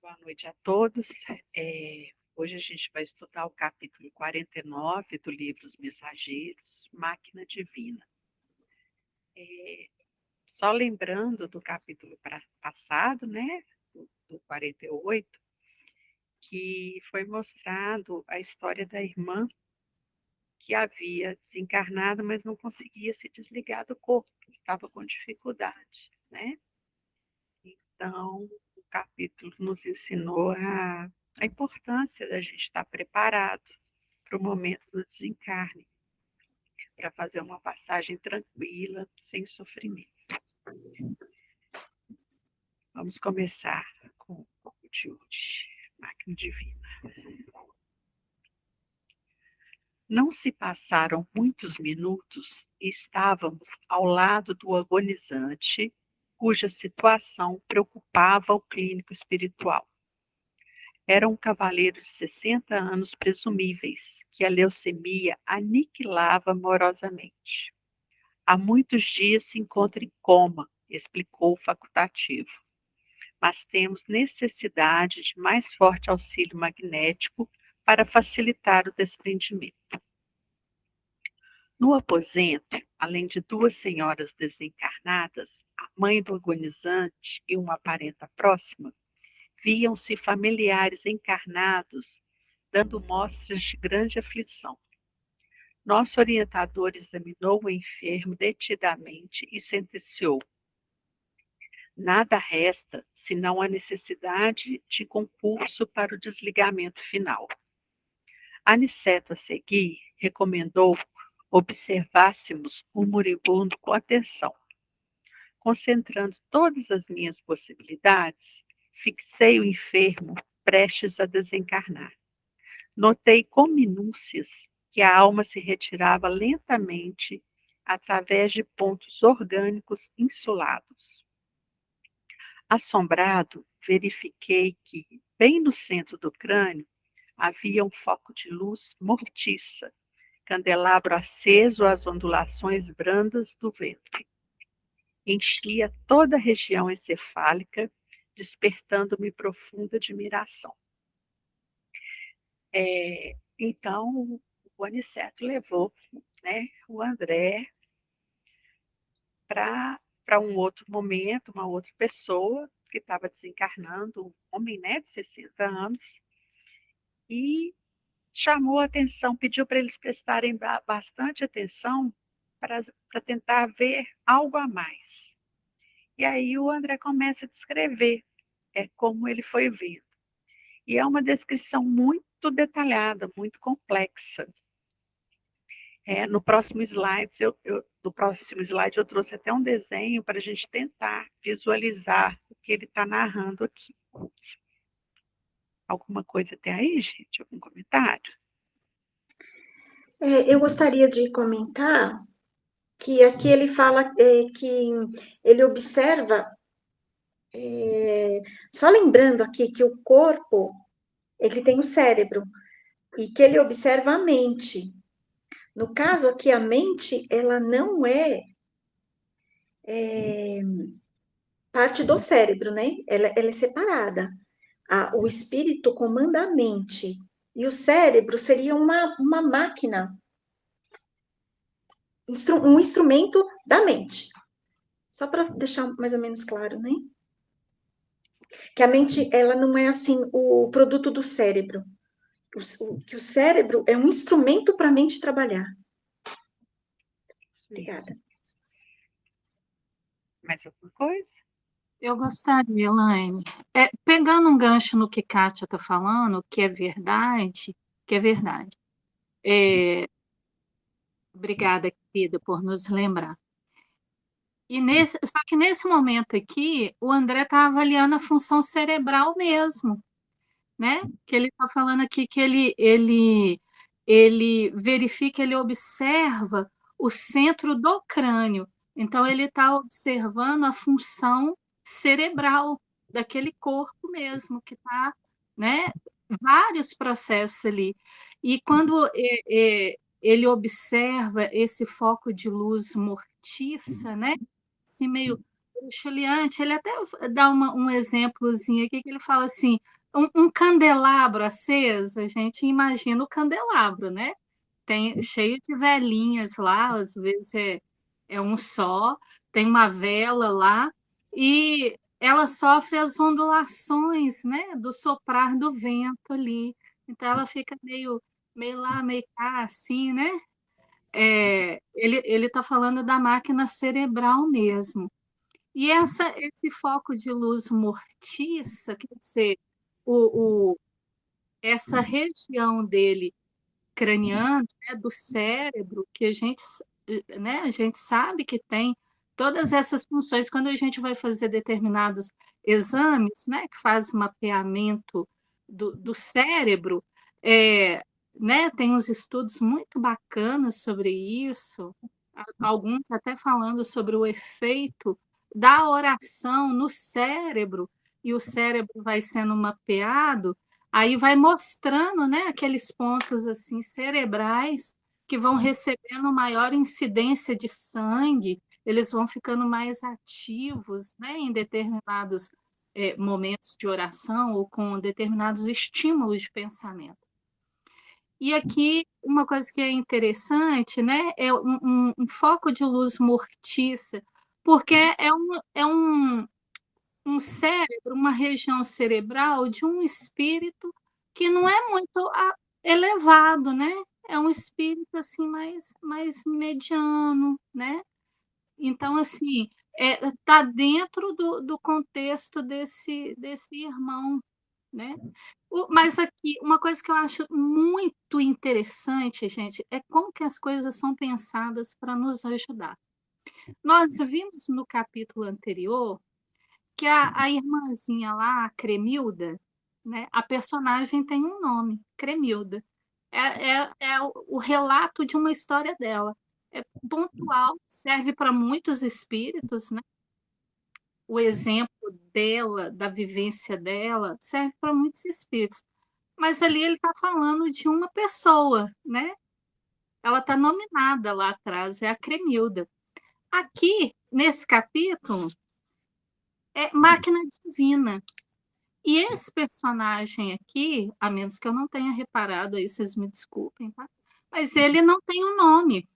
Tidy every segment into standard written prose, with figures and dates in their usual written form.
Boa noite a todos. Hoje a gente vai estudar o capítulo 49 do livro Os Mensageiros, Máquina Divina. Só lembrando do capítulo passado, né, do 48, que foi mostrado a história da irmã que havia desencarnado, mas não conseguia se desligar do corpo, estava com dificuldade, né? Então, o capítulo nos ensinou a importância da gente estar preparado para o momento do desencarne, para fazer uma passagem tranquila, sem sofrimento. Vamos começar com o de hoje, Máquina Divina. Não se passaram muitos minutos e estávamos ao lado do agonizante, cuja situação preocupava o clínico espiritual. Era um cavaleiro de 60 anos presumíveis, que a leucemia aniquilava amorosamente. Há muitos dias se encontra em coma, explicou o facultativo. Mas temos necessidade de mais forte auxílio magnético para facilitar o desprendimento. No aposento, além de duas senhoras desencarnadas, a mãe do agonizante e uma parenta próxima, viam-se familiares encarnados, dando mostras de grande aflição. Nosso orientador examinou o enfermo detidamente e sentenciou: nada resta senão a necessidade de concurso para o desligamento final. Aniceto, a seguir, recomendou observássemos o moribundo com atenção. Concentrando todas as minhas possibilidades, fixei o enfermo prestes a desencarnar. Notei com minúcias que a alma se retirava lentamente através de pontos orgânicos insulados. Assombrado, verifiquei que, bem no centro do crânio, havia um foco de luz mortiça, candelabro aceso às ondulações brandas do vento. Enchia toda a região encefálica, despertando-me profunda admiração. Então, o Aniceto levou, né, o André para um outro momento, uma outra pessoa que estava desencarnando, um homem, né, de 60 anos, e chamou a atenção, pediu para eles prestarem bastante atenção para tentar ver algo a mais. E aí o André começa a descrever como ele foi vendo. E é uma descrição muito detalhada, muito complexa. No próximo slide, eu trouxe até um desenho para a gente tentar visualizar o que ele está narrando aqui. Alguma coisa tem aí, gente? Algum comentário? Eu gostaria de comentar que aqui ele fala que ele observa, só lembrando aqui que o corpo, ele tem o cérebro, e que ele observa a mente. No caso aqui, a mente, ela não é parte do cérebro, né? Ela é separada. O espírito comanda a mente, e o cérebro seria uma máquina, um instrumento da mente. Só para deixar mais ou menos claro, né? Que a mente, ela não é assim o produto do cérebro. Que o cérebro é um instrumento para a mente trabalhar. Obrigada. Mais alguma coisa? Eu gostaria, Elaine, pegando um gancho no que Kátia está falando, que é verdade, obrigada, querida, por nos lembrar. Só que nesse momento aqui, o André está avaliando a função cerebral mesmo, né? Que ele está falando aqui que ele verifica, ele observa o centro do crânio. Então, ele está observando a função cerebral daquele corpo mesmo, que está, né? Vários processos ali. E quando ele observa esse foco de luz mortiça, né? Assim, meio o Chuliante, ele até dá um exemplozinho aqui, que ele fala assim, um candelabro aceso, a gente imagina o candelabro, né? Tem cheio de velinhas lá, às vezes é um só, tem uma vela lá, e ela sofre as ondulações, né, do soprar do vento ali. Então ela fica meio lá, meio cá, assim, né? Ele está falando da máquina cerebral mesmo. E esse foco de luz mortiça, quer dizer, essa região dele craniana, né, do cérebro, que né, a gente sabe que tem todas essas funções quando a gente vai fazer determinados exames, né, que faz mapeamento do cérebro, é, né, tem uns estudos muito bacanas sobre isso, alguns até falando sobre o efeito da oração no cérebro, e o cérebro vai sendo mapeado. Aí vai mostrando, né, aqueles pontos assim cerebrais que vão recebendo maior incidência de sangue, eles vão ficando mais ativos, né, em determinados momentos de oração ou com determinados estímulos de pensamento. E aqui uma coisa que é interessante, né, é um foco de luz mortiça, porque um cérebro, uma região cerebral de um espírito que não é muito elevado, né? É um espírito assim mais mediano, né? Então, assim, tá dentro do contexto desse irmão, né? Mas aqui, uma coisa que eu acho muito interessante, gente, é como que as coisas são pensadas para nos ajudar. Nós vimos no capítulo anterior que a irmãzinha lá, a Cremilda, né, a personagem tem um nome, Cremilda. É o relato de uma história dela. É pontual, serve para muitos espíritos, né? O exemplo dela, da vivência dela, serve para muitos espíritos. Mas ali ele está falando de uma pessoa, né? Ela está nominada lá atrás, é a Cremilda. Aqui, nesse capítulo, é Máquina Divina. E esse personagem aqui, a menos que eu não tenha reparado aí, vocês me desculpem, tá? Mas ele não tem um nome,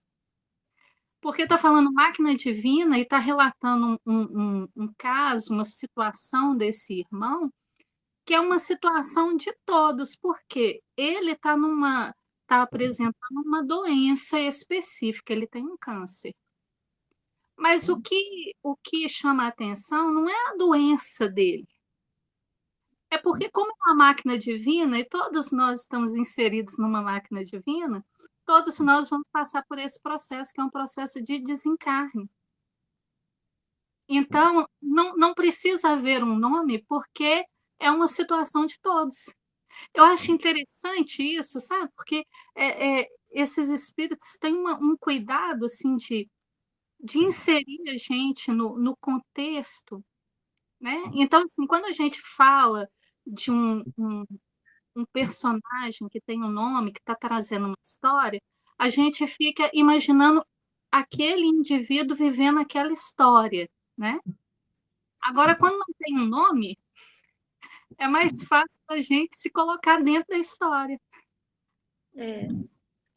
porque está falando máquina divina e está relatando um caso, uma situação desse irmão, que é uma situação de todos, porque ele está apresentando uma doença específica, ele tem um câncer. Mas o que chama a atenção não é a doença dele. É porque, como é uma máquina divina, e todos nós estamos inseridos numa máquina divina, todos nós vamos passar por esse processo, que é um processo de desencarne. Então, não precisa haver um nome, porque é uma situação de todos. Eu acho interessante isso, sabe? Porque esses espíritos têm um cuidado assim, de inserir a gente no contexto, né? Então, assim, quando a gente fala de um personagem que tem um nome, que está trazendo uma história, a gente fica imaginando aquele indivíduo vivendo aquela história, né? Agora, quando não tem um nome, é mais fácil a gente se colocar dentro da história. É.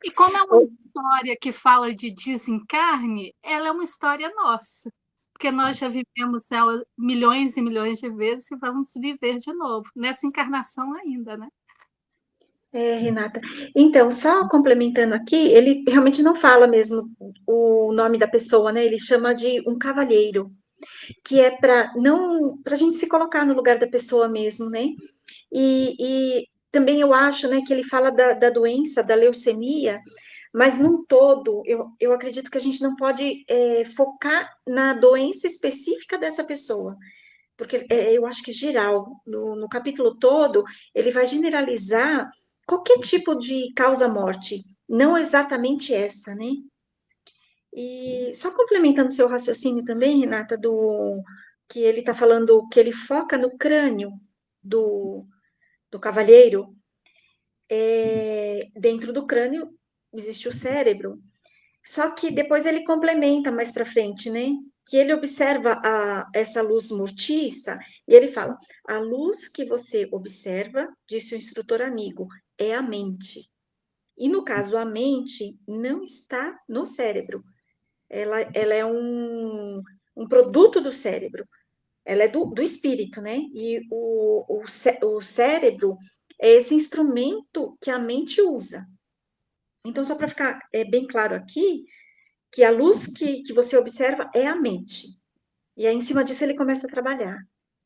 E como é uma história que fala de desencarne, ela é uma história nossa, porque nós já vivemos ela milhões e milhões de vezes e vamos viver de novo, nessa encarnação ainda, né? Renata. Então, só complementando aqui, ele realmente não fala mesmo o nome da pessoa, né? Ele chama de um cavalheiro, que é para a gente se colocar no lugar da pessoa mesmo, né? E também eu acho, né, que ele fala da doença, da leucemia, mas num todo, eu acredito que a gente não pode focar na doença específica dessa pessoa, porque eu acho que geral, no capítulo todo, ele vai generalizar qualquer tipo de causa-morte, não exatamente essa, né? E só complementando seu raciocínio também, Renata, que ele está falando que ele foca no crânio do cavalheiro, dentro do crânio existe o cérebro, só que depois ele complementa mais para frente, né? que ele observa essa luz mortiça, e ele fala, a luz que você observa, disse o instrutor amigo, é a mente. E no caso, a mente não está no cérebro. Ela é um produto do cérebro. Ela é do espírito, né? E o cérebro é esse instrumento que a mente usa. Então, só para ficar bem claro aqui, que a luz que você observa é a mente. E aí, em cima disso, ele começa a trabalhar.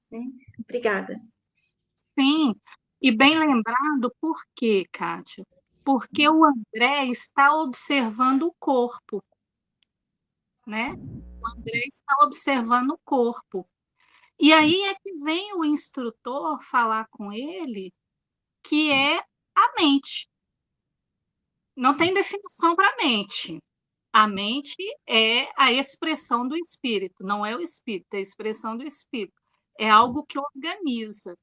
Né? Obrigada. Sim, e bem lembrado, por quê, Kátia? Porque o André está observando o corpo, né? O André está observando o corpo. E aí é que vem o instrutor falar com ele que é a mente. Não tem definição para a mente. A mente é a expressão do espírito, não é o espírito, é a expressão do espírito. É algo que organiza.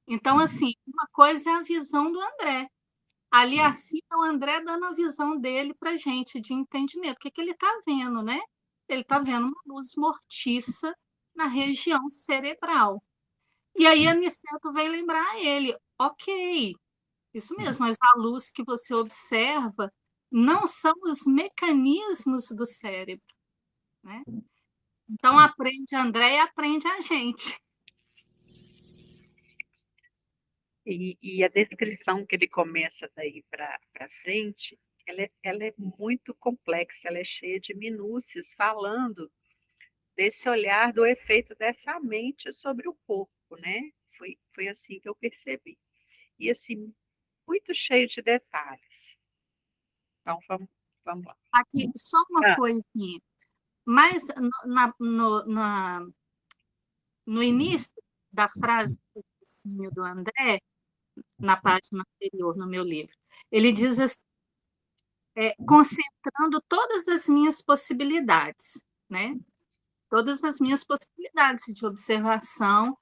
Então, assim, uma coisa é a visão do André. Ali acima, o André dando a visão dele para a gente, de entendimento. O que, que ele está vendo, né? Ele está vendo uma luz mortiça na região cerebral. E aí, Aniceto vem lembrar ele, ok, isso mesmo, mas a luz que você observa não são os mecanismos do cérebro, né? Então, aprende André e aprende a gente. E a descrição que ele começa daí para frente, ela é muito complexa, ela é cheia de minúcias, falando desse olhar do efeito dessa mente sobre o corpo, né? Foi assim que eu percebi. E assim, muito cheio de detalhes. Então, vamos lá. Aqui, só uma Ah, coisinha. Mas no início da frase do raciocínio do André, na página anterior, no meu livro, ele diz assim, concentrando todas as minhas possibilidades, né? Todas as minhas possibilidades de observação,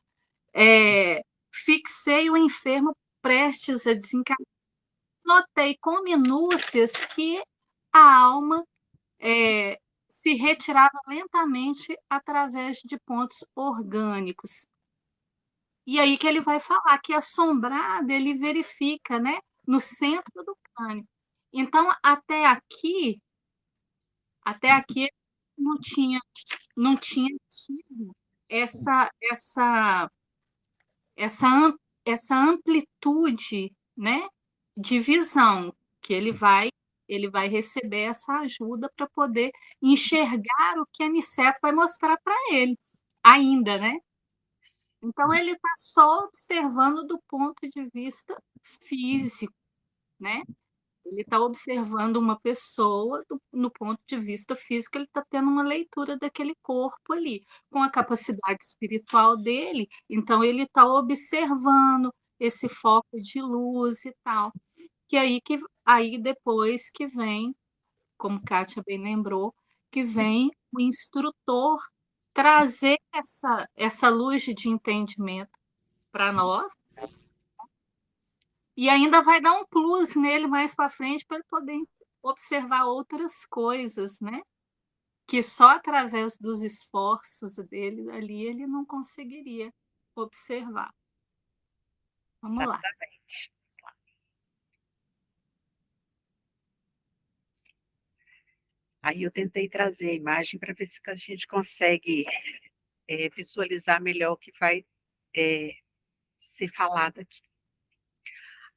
fixei o enfermo prestes a desencarnar. Notei com minúcias que a alma se retirava lentamente através de pontos orgânicos. E aí que ele vai falar que assombrado ele verifica, né, no centro do crânio. Então, até aqui não tinha tido essa essa essa essa amplitude, né, de visão que ele vai receber essa ajuda para poder enxergar o que a Aniceto vai mostrar para ele ainda, né? Então ele está só observando do ponto de vista físico, né? Ele está observando uma pessoa no ponto de vista físico, ele está tendo uma leitura daquele corpo ali, com a capacidade espiritual dele, então ele está observando esse foco de luz e tal. Aí depois que vem, como Kátia bem lembrou, que vem o instrutor trazer essa luz de entendimento para nós, e ainda vai dar um plus nele mais para frente para ele poder observar outras coisas, né? Que só através dos esforços dele ali ele não conseguiria observar. Vamos lá. exatamente. Aí eu tentei trazer a imagem para ver se a gente consegue visualizar melhor o que vai ser falado aqui.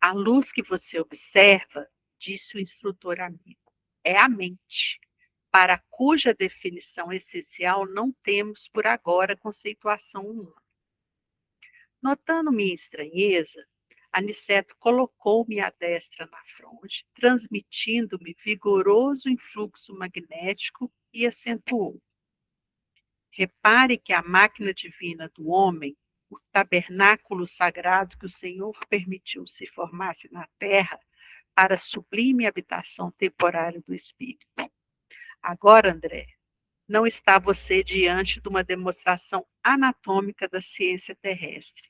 A luz que você observa, disse o instrutor amigo, é a mente, para cuja definição essencial não temos por agora conceituação humana. Notando minha estranheza, Aniceto colocou-me a destra na fronte, transmitindo-me vigoroso influxo magnético e acentuou. Repare que a máquina divina do homem, o tabernáculo sagrado que o Senhor permitiu se formasse na terra para a sublime habitação temporária do Espírito. Agora, André, não está você diante de uma demonstração anatômica da ciência terrestre,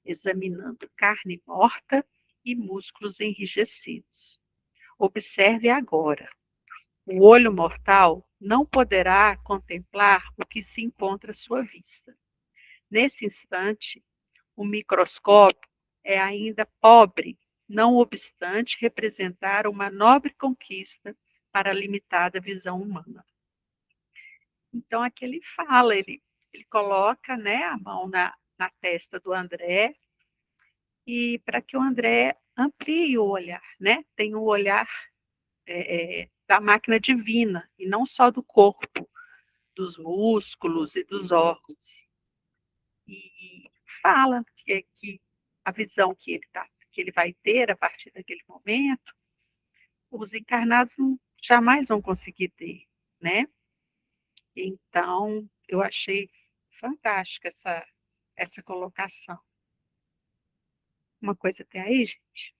examinando carne morta e músculos enrijecidos. Observe agora O olho mortal não poderá contemplar o que se encontra à sua vista. Nesse instante, o microscópio é ainda pobre, não obstante representar uma nobre conquista para a limitada visão humana. Então, aqui ele fala, ele coloca, né, a mão na testa do André, e para que o André amplie o olhar, né? Tem o olhar da máquina divina, e não só do corpo, dos músculos e dos órgãos. E fala que a visão que ele vai ter a partir daquele momento, os encarnados jamais vão conseguir ter, né? Então, eu achei fantástica essa colocação. Uma coisa até aí, gente?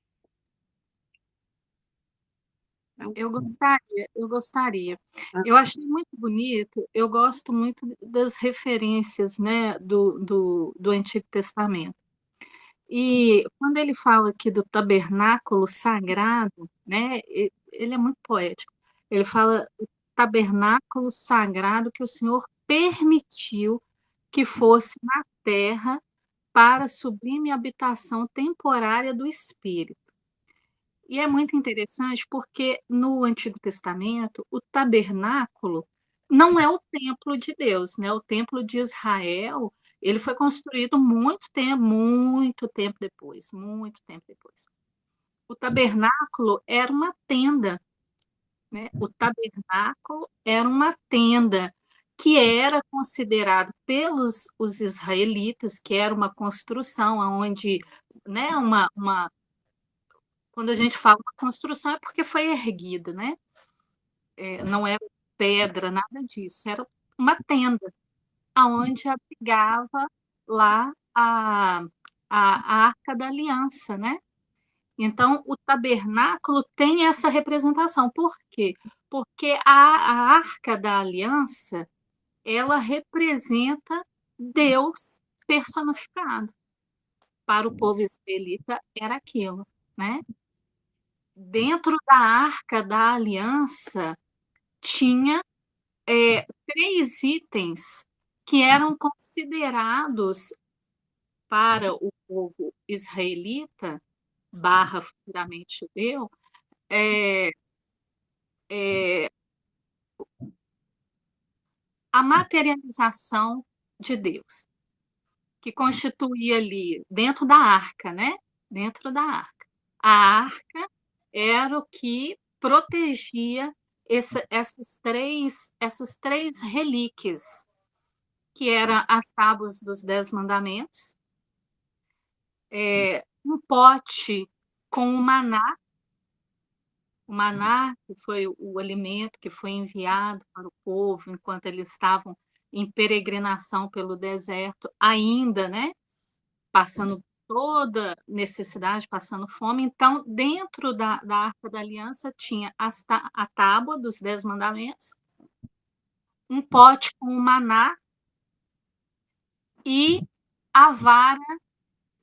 Não? Eu gostaria. Ah, Eu achei muito bonito, eu gosto muito das referências, né, do Antigo Testamento. E quando ele fala aqui do tabernáculo sagrado, né, ele é muito poético. Ele fala o tabernáculo sagrado que o Senhor permitiu que fosse na terra para a sublime habitação temporária do Espírito. E é muito interessante porque no Antigo Testamento, o tabernáculo não é o templo de Deus, né? O templo de Israel, ele foi construído muito tempo depois, muito tempo depois. O tabernáculo era uma tenda, né? O tabernáculo era uma tenda que era considerado pelos os israelitas que era uma construção onde, né, quando a gente fala uma construção é porque foi erguida, né? Não era pedra, nada disso, era uma tenda aonde abrigava lá a Arca da Aliança, né? Então, o tabernáculo tem essa representação. Por quê? Porque a Arca da Aliança, ela representa Deus personificado. Para o povo israelita era aquilo, né? Dentro da Arca da Aliança tinha 3 itens que eram considerados para o povo israelita, barra futuramente judeu, é, é, a materialização de Deus, que constituía ali, dentro da arca, né? Dentro da arca. A arca era o que protegia essas três relíquias, que eram as tábuas dos 10 mandamentos, um pote com o maná, que foi o alimento que foi enviado para o povo enquanto eles estavam em peregrinação pelo deserto, ainda, né, passando toda necessidade, passando fome. Então, dentro da Arca da Aliança, tinha a tábua dos 10 mandamentos, um pote com o maná e a vara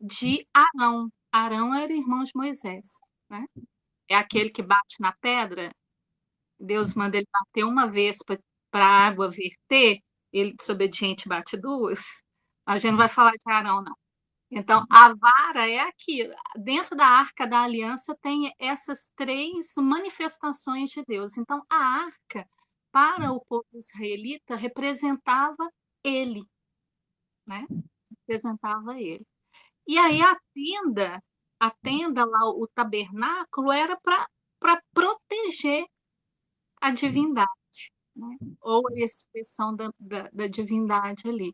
de Arão. Arão era irmão de Moisés, né? É aquele que bate na pedra. Deus manda ele bater uma vez para a água verter, ele desobediente bate 2. A gente não vai falar de Arão, não. Então, a vara é aqui. Dentro da Arca da Aliança tem essas 3 manifestações de Deus. Então, a arca, para o povo israelita, representava ele, né? Representava ele. E aí a tenda lá, o tabernáculo, era para proteger a divindade, né? Ou a expressão da divindade ali.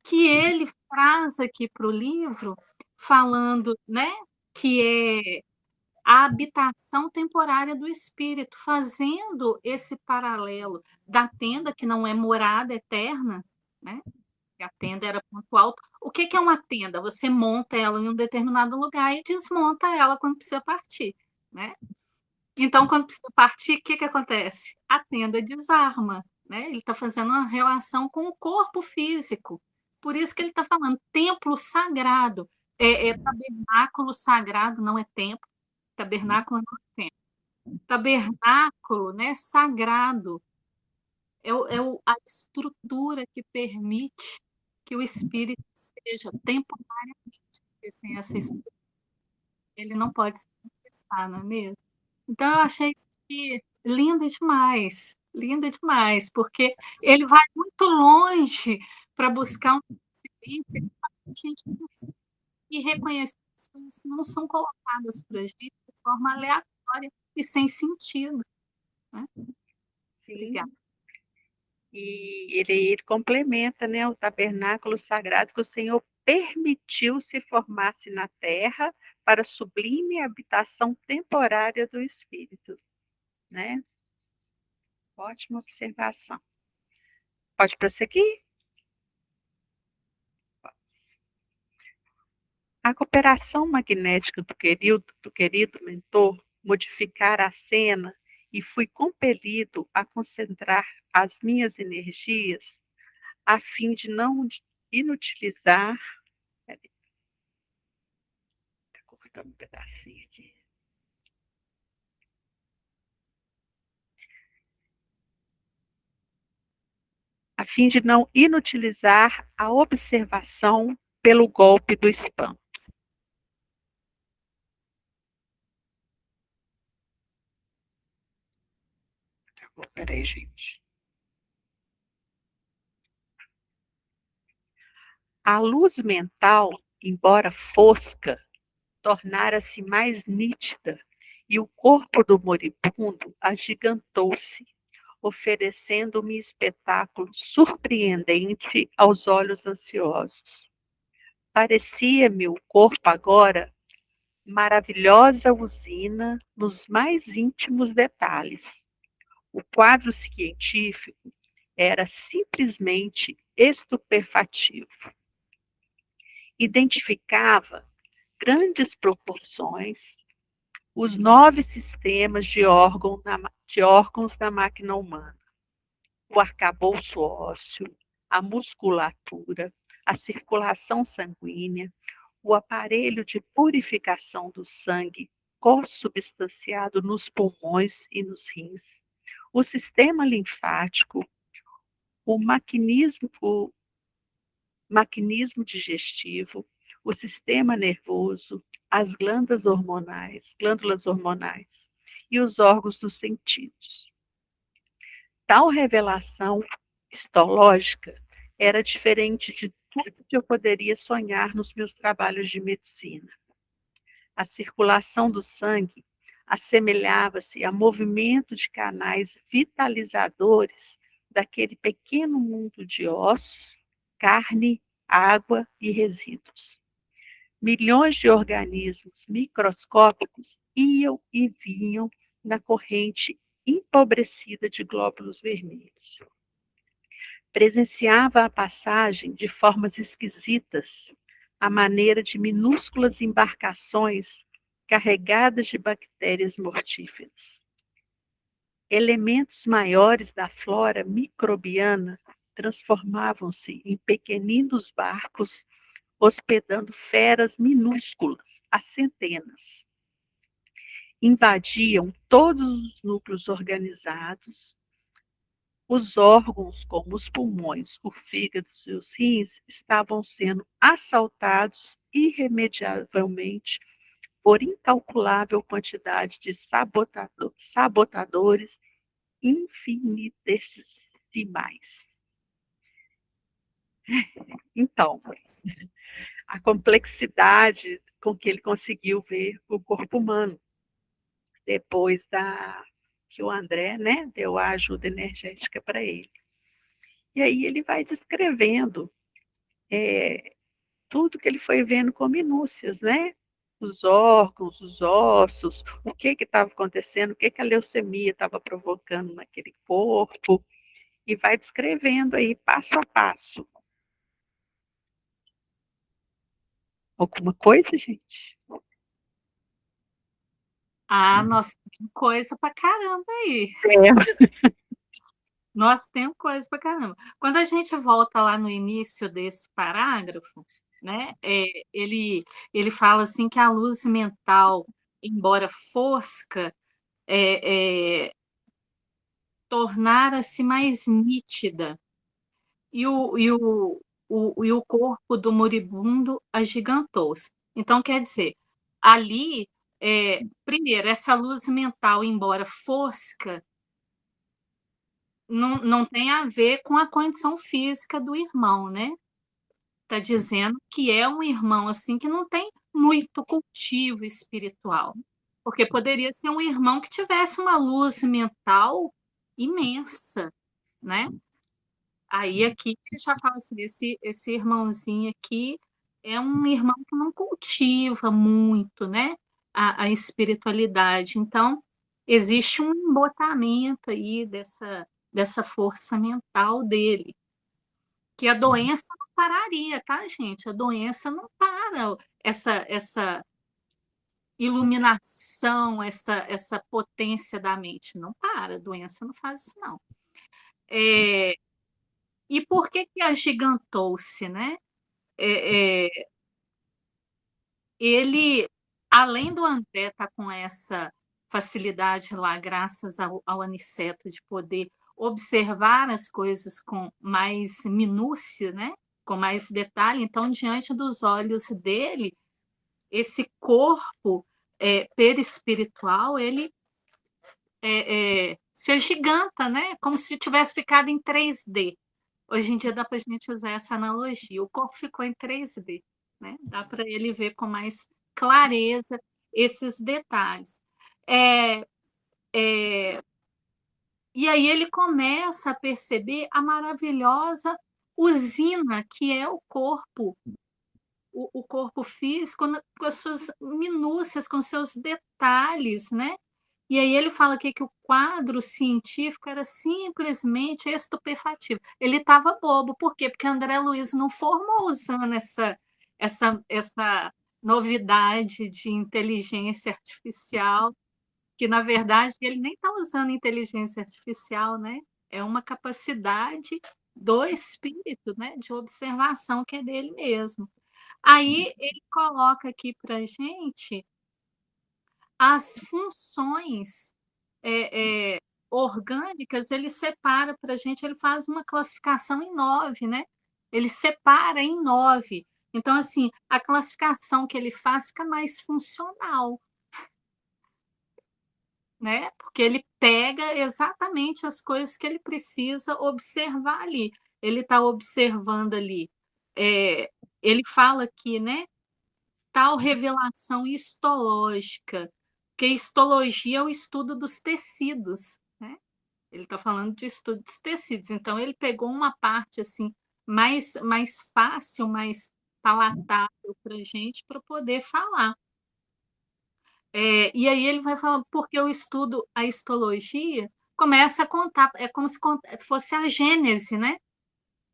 Que ele traz aqui para o livro, falando, né, que é a habitação temporária do espírito, fazendo esse paralelo da tenda, que não é morada eterna, né? A tenda era ponto alto. O que é uma tenda? Você monta ela em um determinado lugar e desmonta ela quando precisa partir, né? Então, quando precisa partir, o que acontece? A tenda desarma, né? Ele está fazendo uma relação com o corpo físico. Por isso que ele está falando templo sagrado. É tabernáculo sagrado, não é templo. Tabernáculo não é templo. tabernáculo, né, sagrado. A estrutura que permite que o espírito esteja temporariamente, porque sem essa estrutura ele não pode se manifestar, não é mesmo? Então eu achei isso aqui lindo demais, porque ele vai muito longe para buscar uma coincidência que faz a gente pensar e reconhecer que as coisas não são colocadas para a gente de forma aleatória e sem sentido, né. Sim. Obrigada. E ele complementa, né, o tabernáculo sagrado que o Senhor permitiu se formasse na terra para a sublime habitação temporária do Espírito, né? Ótima observação. Pode prosseguir? A cooperação magnética do querido mentor modificara a cena e fui compelido a concentrar as minhas energias a fim de não inutilizar. Peraí, tá cortando um pedacinho aqui. A fim de não inutilizar a observação pelo golpe do espanto. Peraí, gente. A luz mental, embora fosca, tornara-se mais nítida e o corpo do moribundo agigantou-se, oferecendo-me espetáculo surpreendente aos olhos ansiosos. Parecia-me o corpo agora maravilhosa usina nos mais íntimos detalhes. O quadro científico era simplesmente estupefativo. Identificava grandes proporções, os 9 sistemas de órgãos da máquina humana, o arcabouço ósseo, a musculatura, a circulação sanguínea, o aparelho de purificação do sangue consubstanciado nos pulmões e nos rins, o sistema linfático, o maquinismo digestivo, o sistema nervoso, as glândulas hormonais e os órgãos dos sentidos. Tal revelação histológica era diferente de tudo que eu poderia sonhar nos meus trabalhos de medicina. A circulação do sangue assemelhava-se a movimento de canais vitalizadores daquele pequeno mundo de ossos, carne, água e resíduos. Milhões de organismos microscópicos iam e vinham na corrente empobrecida de glóbulos vermelhos. Presenciava a passagem de formas esquisitas, à maneira de minúsculas embarcações carregadas de bactérias mortíferas. Elementos maiores da flora microbiana transformavam-se em pequeninos barcos, hospedando feras minúsculas, a centenas. Invadiam todos os núcleos organizados. Os órgãos, como os pulmões, o fígado e os rins, estavam sendo assaltados irremediavelmente por incalculável quantidade de sabotadores infinitesimais. Então, a complexidade com que ele conseguiu ver o corpo humano, depois que o André, né, deu a ajuda energética para ele. E aí ele vai descrevendo tudo que ele foi vendo com minúcias, né? Os órgãos, os ossos, o que estava acontecendo, o que a leucemia estava provocando naquele corpo, e vai descrevendo aí passo a passo. Alguma coisa, gente? Nós temos coisa pra caramba aí. É. Nós temos coisa pra caramba. Quando a gente volta lá no início desse parágrafo, né, ele fala assim que a luz mental, embora fosca, tornara-se mais nítida, e o corpo do moribundo agigantou-se. Então, quer dizer, ali, primeiro, essa luz mental, embora fosca, não tem a ver com a condição física do irmão, né? Está dizendo que é um irmão assim que não tem muito cultivo espiritual, porque poderia ser um irmão que tivesse uma luz mental imensa, né? Aí aqui ele já fala assim, esse irmãozinho aqui é um irmão que não cultiva muito, né, a espiritualidade. Então, existe um embotamento aí dessa força mental dele, que a doença não pararia, tá, gente? A doença não para. Essa iluminação, essa potência da mente não para, a doença não faz isso, não. E por que agigantou-se, né? Ele, além do André estar com essa facilidade lá, graças ao Aniceto, de poder observar as coisas com mais minúcia, né? Com mais detalhe, então, diante dos olhos dele, esse corpo perispiritual, ele se agiganta, né? Como se tivesse ficado em 3D. Hoje em dia dá para a gente usar essa analogia. O corpo ficou em 3D, né? Dá para ele ver com mais clareza esses detalhes. É, é, e aí ele começa a perceber a maravilhosa usina que é o corpo físico, com as suas minúcias, com seus detalhes, né? E aí ele fala aqui que o quadro científico era simplesmente estupefativo. Ele estava bobo, por quê? Porque André Luiz não formou usando essa novidade de inteligência artificial, que na verdade ele nem está usando inteligência artificial, né? É uma capacidade do espírito, né? De observação que é dele mesmo. Aí ele coloca aqui para a gente as funções orgânicas, ele separa para a gente, ele faz uma classificação em 9, né? Ele separa em 9. Então, assim, a classificação que ele faz fica mais funcional, né? Porque ele pega exatamente as coisas que ele precisa observar ali. Ele está observando ali. Ele fala aqui, né? Tal revelação histológica, que histologia é o estudo dos tecidos, né? Ele está falando de estudo dos tecidos, então ele pegou uma parte assim mais fácil, mais palatável para a gente para poder falar. E aí ele vai falando, porque eu estudo a histologia, começa a contar, é como se fosse a gênese, né,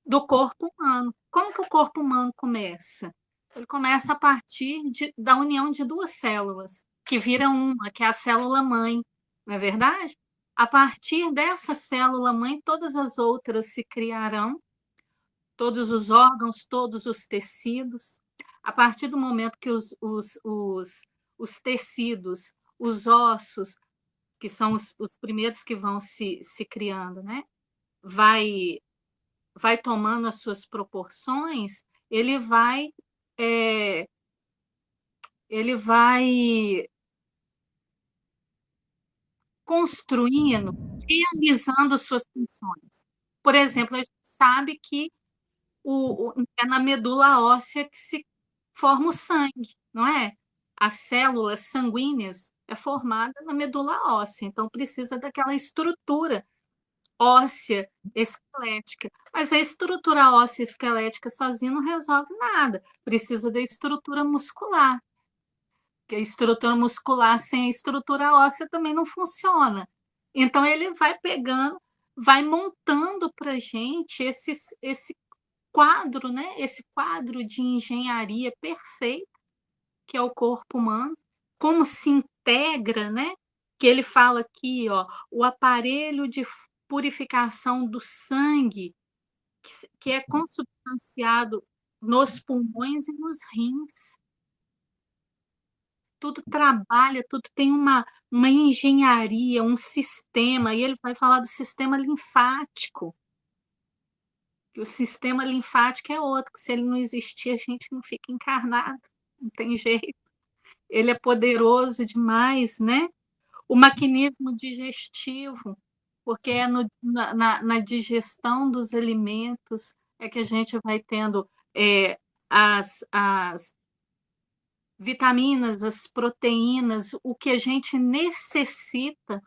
do corpo humano. Como que o corpo humano começa? Ele começa a partir da união de duas células, que viram uma, que é a célula-mãe, não é verdade? A partir dessa célula-mãe, todas as outras se criarão, todos os órgãos, todos os tecidos. A partir do momento que os tecidos, os ossos, que são os primeiros que vão se criando, né? Vai tomando as suas proporções, é, ele vai construindo, realizando suas funções. Por exemplo, a gente sabe que é na medula óssea que se forma o sangue, não é? As células sanguíneas é formada na medula óssea, então precisa daquela estrutura óssea esquelética. Mas a estrutura óssea esquelética sozinha não resolve nada, precisa da estrutura muscular. Porque a estrutura muscular sem a estrutura óssea também não funciona. Então ele vai pegando, vai montando para a gente esse quadro, né? Esse quadro de engenharia perfeito que é o corpo humano, como se integra, né? Que ele fala aqui, ó, o aparelho de purificação do sangue, que é consubstanciado nos pulmões e nos rins. tudo trabalha, tudo tem uma engenharia, um sistema, e ele vai falar do sistema linfático. Que o sistema linfático é outro, que se ele não existir, a gente não fica encarnado, não tem jeito. Ele é poderoso demais, né? O maquinismo digestivo, porque é na digestão dos alimentos é que a gente vai tendo as vitaminas, as proteínas, o que a gente necessita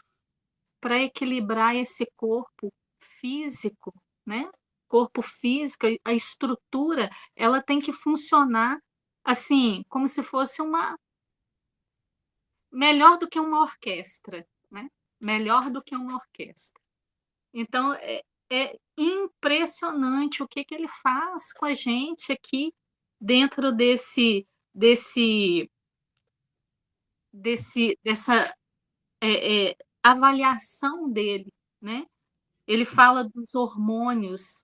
para equilibrar esse corpo físico, né? Corpo físico, a estrutura, ela tem que funcionar assim, como se fosse melhor do que uma orquestra, né? Melhor do que uma orquestra. Então, é impressionante o que ele faz com a gente aqui dentro desse, dessa avaliação dele, né? Ele fala dos hormônios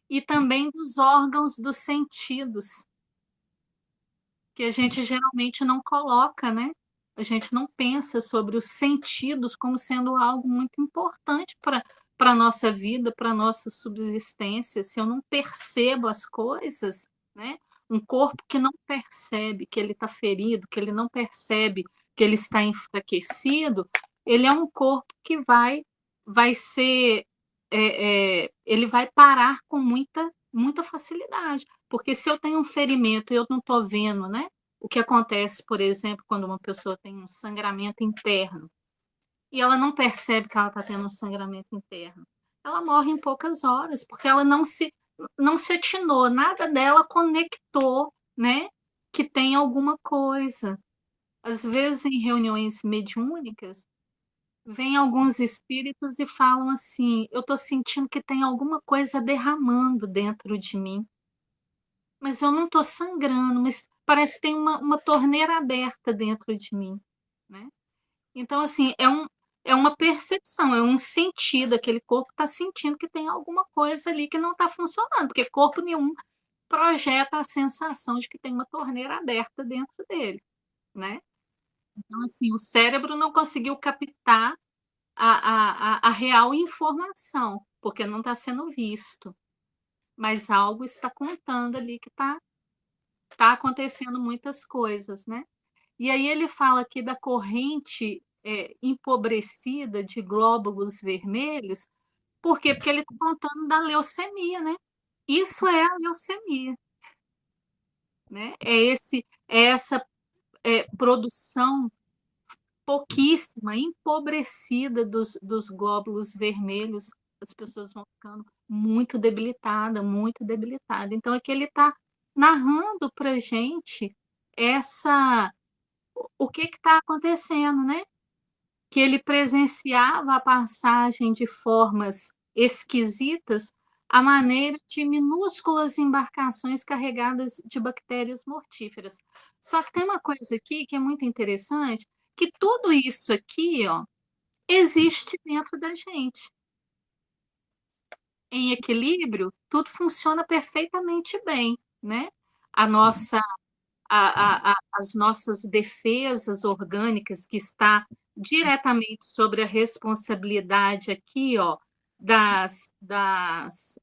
e também dos órgãos dos sentidos, que a gente geralmente não coloca, né? A gente não pensa sobre os sentidos como sendo algo muito importante para a nossa vida, para a nossa subsistência. Se eu não percebo as coisas, né? Um corpo que não percebe que ele está ferido, que ele não percebe que ele está enfraquecido, ele é um corpo que vai ser, ele vai parar com muita facilidade. Porque se eu tenho um ferimento e eu não estou vendo, né? O que acontece, por exemplo, quando uma pessoa tem um sangramento interno e ela não percebe que ela está tendo um sangramento interno, ela morre em poucas horas, porque ela não se atinou, nada dela conectou, né? Que tem alguma coisa. Às vezes, em reuniões mediúnicas, vêm alguns espíritos e falam assim: eu estou sentindo que tem alguma coisa derramando dentro de mim, mas eu não estou sangrando, mas parece que tem uma torneira aberta dentro de mim, né? Então, assim, é uma percepção, é um sentido, aquele corpo está sentindo que tem alguma coisa ali que não está funcionando, porque corpo nenhum projeta a sensação de que tem uma torneira aberta dentro dele, né? Então, assim, o cérebro não conseguiu captar a real informação, porque não está sendo visto, mas algo está contando ali que está acontecendo muitas coisas, né? E aí ele fala aqui da corrente empobrecida de glóbulos vermelhos, por quê? Porque ele está contando da leucemia, né? Isso é a leucemia, né? É essa produção pouquíssima, empobrecida dos glóbulos vermelhos, as pessoas vão ficando muito debilitada, muito debilitada. Então, aqui ele está narrando para a gente o que está acontecendo, né? Que ele presenciava a passagem de formas esquisitas à maneira de minúsculas embarcações carregadas de bactérias mortíferas. Só que tem uma coisa aqui que é muito interessante, que tudo isso aqui, ó, existe dentro da gente. Em equilíbrio, tudo funciona perfeitamente bem, né? A nossa as nossas defesas orgânicas, que está diretamente sobre a responsabilidade aqui, ó,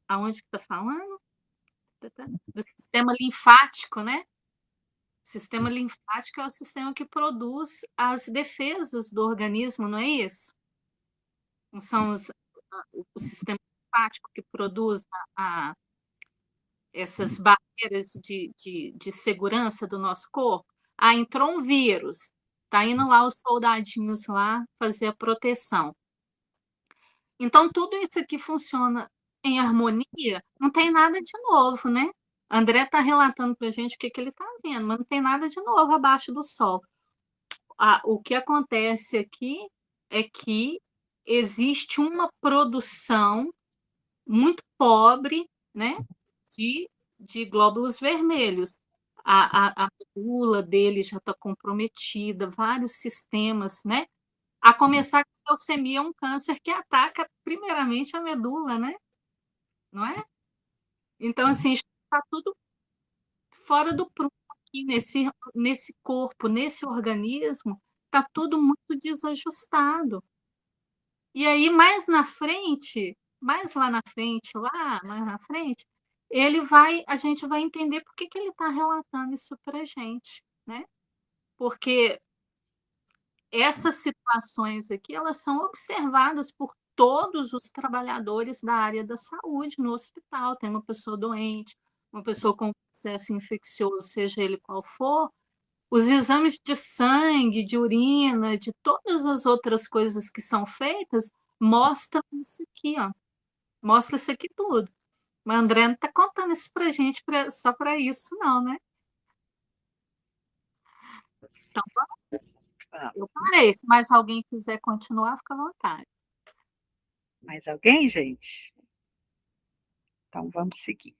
aonde que está falando? Do sistema linfático, né? O sistema linfático é o sistema que produz as defesas do organismo, não é isso? Não são o sistema linfático que produz essas barreiras de segurança do nosso corpo. Ah, entrou um vírus, tá indo lá os soldadinhos lá fazer a proteção. Então, tudo isso aqui funciona em harmonia, não tem nada de novo, né? André está relatando para a gente o que ele está vendo, mas não tem nada de novo abaixo do sol. O que acontece aqui é que existe uma produção muito pobre, né, de glóbulos vermelhos. A medula dele já está comprometida, vários sistemas, né? A começar que a leucemia é um câncer que ataca primeiramente a medula, né? Não é? Então, assim, está tudo fora do prumo aqui nesse corpo, nesse organismo, está tudo muito desajustado. E aí, mais na frente, mais lá na frente, lá mais na frente, a gente vai entender por que que ele está relatando isso para a gente, né? Porque essas situações aqui, elas são observadas por todos os trabalhadores da área da saúde no hospital. Tem uma pessoa doente, uma pessoa com processo infeccioso, seja ele qual for, os exames de sangue, de urina, de todas as outras coisas que são feitas, mostram isso aqui, ó. Mostra isso aqui tudo. Mas a André não está contando isso para a gente só para isso, não, né? Então, eu parei. Se mais alguém quiser continuar, fica à vontade. Mais alguém, gente? Então, vamos seguir.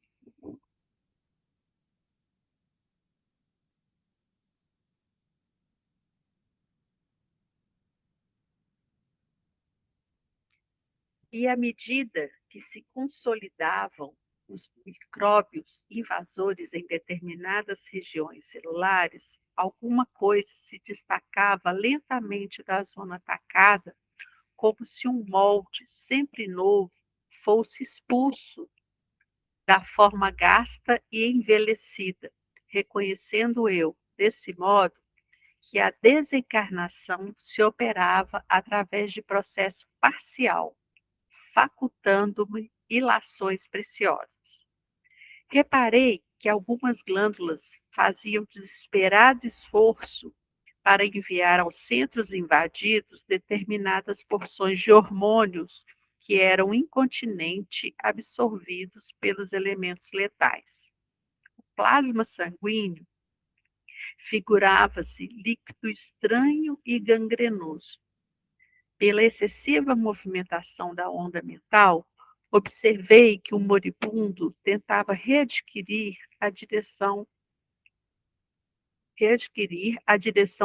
E à medida que se consolidavam os micróbios invasores em determinadas regiões celulares, alguma coisa se destacava lentamente da zona atacada, como se um molde sempre novo fosse expulso da forma gasta e envelhecida, reconhecendo eu, desse modo, que a desencarnação se operava através de processo parcial, facultando-me ilações preciosas. Reparei que algumas glândulas faziam desesperado esforço para enviar aos centros invadidos determinadas porções de hormônios que eram incontinenti absorvidos pelos elementos letais. O plasma sanguíneo figurava-se líquido estranho e gangrenoso. Pela excessiva movimentação da onda mental, observei que o moribundo tentava readquirir a direção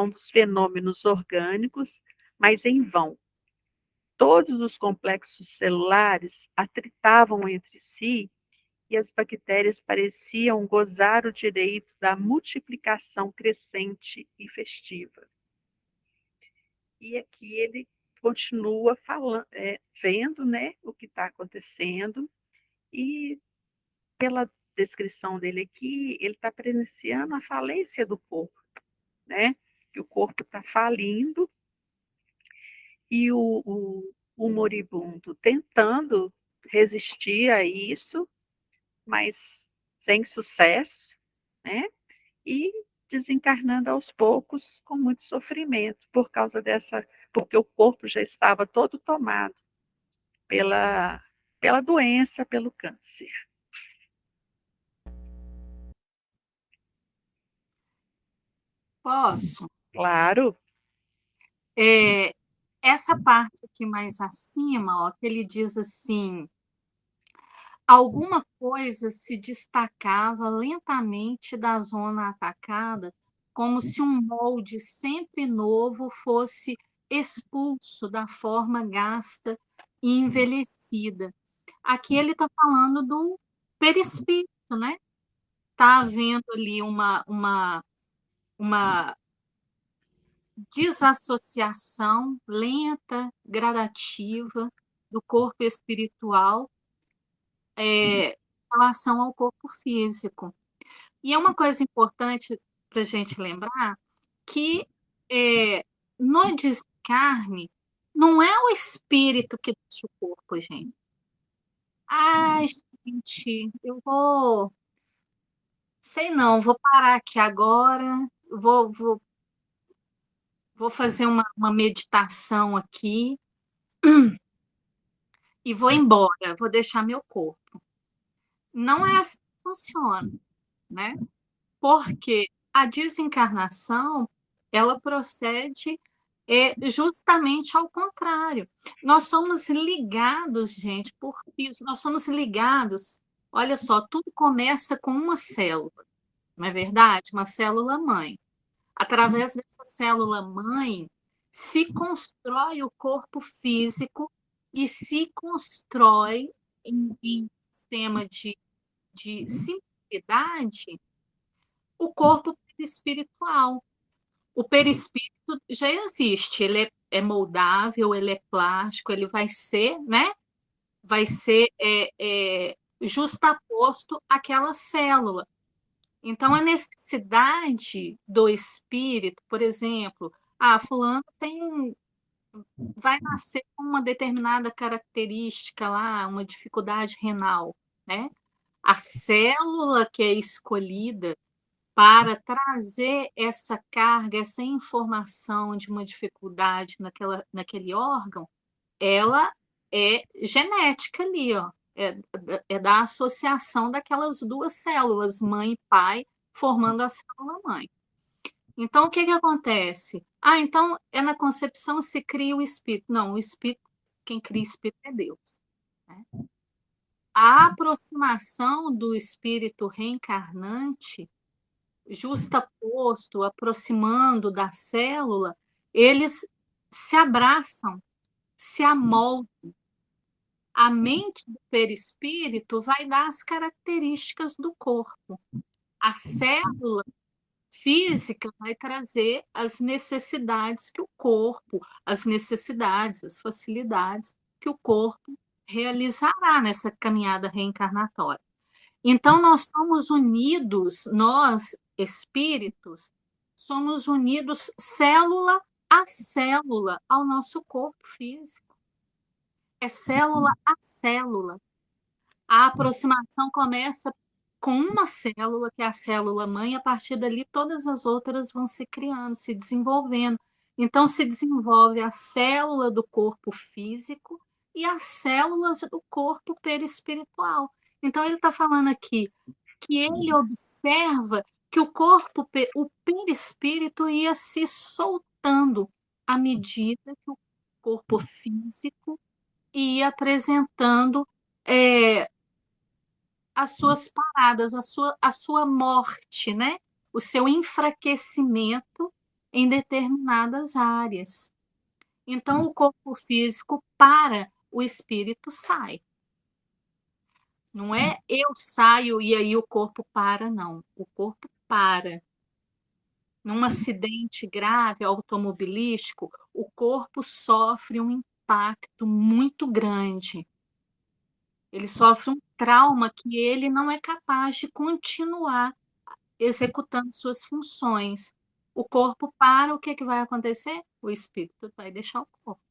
dos fenômenos orgânicos, mas em vão. Todos os complexos celulares atritavam entre si e as bactérias pareciam gozar o direito da multiplicação crescente e festiva. E aqui ele continua falando, vendo, né, o que está acontecendo, e pela descrição dele aqui, ele está presenciando a falência do corpo, né? Que o corpo está falindo e o moribundo tentando resistir a isso, mas sem sucesso, né? E desencarnando aos poucos com muito sofrimento porque o corpo já estava todo tomado pela doença, pelo câncer. Posso? Claro. Essa parte aqui mais acima, ó, que ele diz assim: alguma coisa se destacava lentamente da zona atacada, como se um molde sempre novo fosse expulso da forma gasta e envelhecida. Aqui ele está falando do perispírito, né? Está havendo ali uma desassociação lenta, gradativa do corpo espiritual em relação ao corpo físico. E é uma coisa importante para a gente lembrar que no desencarne não é o espírito que deixa o corpo, gente. Ai, gente, sei não, vou parar aqui agora, vou fazer uma meditação aqui e vou embora, vou deixar meu corpo. Não é assim que funciona, né? Porque a desencarnação, ela procede justamente ao contrário. Nós somos ligados, gente, por isso, nós somos ligados. Olha só, tudo começa com uma célula, não é verdade? Uma célula mãe. Através dessa célula mãe se constrói o corpo físico e se constrói em sistema de simplicidade o corpo espiritual. O perispírito já existe, ele é moldável, ele é plástico, ele vai ser, né? Vai ser justaposto àquela célula. Então, a necessidade do espírito, por exemplo, fulano vai nascer com uma determinada característica lá, uma dificuldade renal, né? A célula que é escolhida para trazer essa carga, essa informação de uma dificuldade naquele órgão, ela é genética ali, ó. É da associação daquelas duas células, mãe e pai, formando a célula mãe. Então, o que que acontece? Então é na concepção se cria o espírito. Não, o espírito, quem cria espírito é Deus, né? A aproximação do espírito reencarnante, justaposto, aproximando da célula, eles se abraçam, se amoldam. A mente do perispírito vai dar as características do corpo. A célula física vai trazer as necessidades que o corpo, as necessidades, as facilidades que o corpo realizará nessa caminhada reencarnatória. Então, nós somos unidos, nós, espíritos, somos unidos célula a célula ao nosso corpo físico. É célula a célula. A aproximação começa com uma célula, que é a célula mãe, e a partir dali todas as outras vão se criando, se desenvolvendo. Então, se desenvolve a célula do corpo físico e as células do corpo perispiritual. Então, ele está falando aqui que ele observa que o perispírito ia se soltando à medida que o corpo físico ia apresentando as suas paradas, a sua morte, né? O seu enfraquecimento em determinadas áreas. Então, o corpo físico para, o espírito sai. Não é eu saio e aí o corpo para, não. O corpo para. Num acidente grave automobilístico, o corpo sofre um impacto muito grande. Ele sofre um trauma que ele não é capaz de continuar executando suas funções. O corpo para, o que que vai acontecer? O espírito vai deixar o corpo.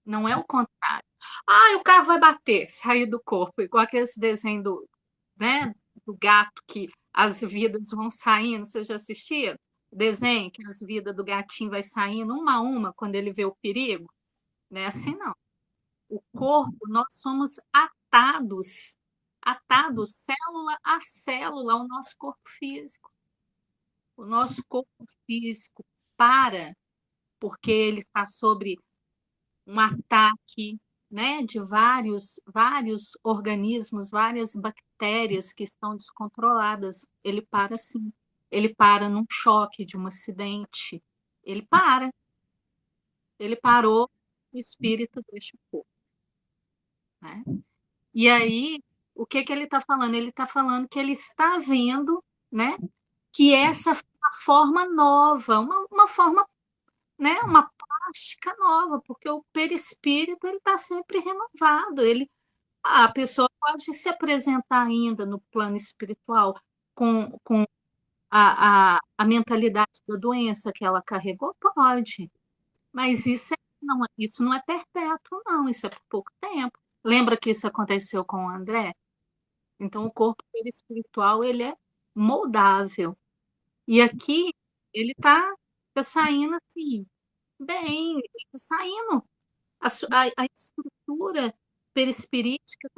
Não é o contrário. O carro vai bater, sair do corpo, igual aquele desenho né, do gato que as vidas vão saindo. Vocês já assistiram? O desenho que as vidas do gatinho vai saindo uma a uma quando ele vê o perigo? Não é assim, não. O corpo, nós somos atados célula a célula ao nosso corpo físico. O nosso corpo físico para, porque ele está sobre um ataque, né, de vários organismos, várias bactérias que estão descontroladas. Ele para sim. Ele para num choque de um acidente. Ele para. Ele parou, o espírito deixa o corpo, né? E aí, o que que ele está falando? Ele está falando que ele está vendo, né, que essa forma nova, uma forma, né, uma plástica nova, porque o perispírito ele está sempre renovado. A pessoa pode se apresentar ainda no plano espiritual com a mentalidade da doença que ela carregou, pode, mas isso não é perpétuo, não, isso é por pouco tempo. Lembra que isso aconteceu com o André? Então, o corpo perispiritual ele é moldável. E aqui ele tá saindo assim, bem, ele tá saindo. A estrutura perispirítica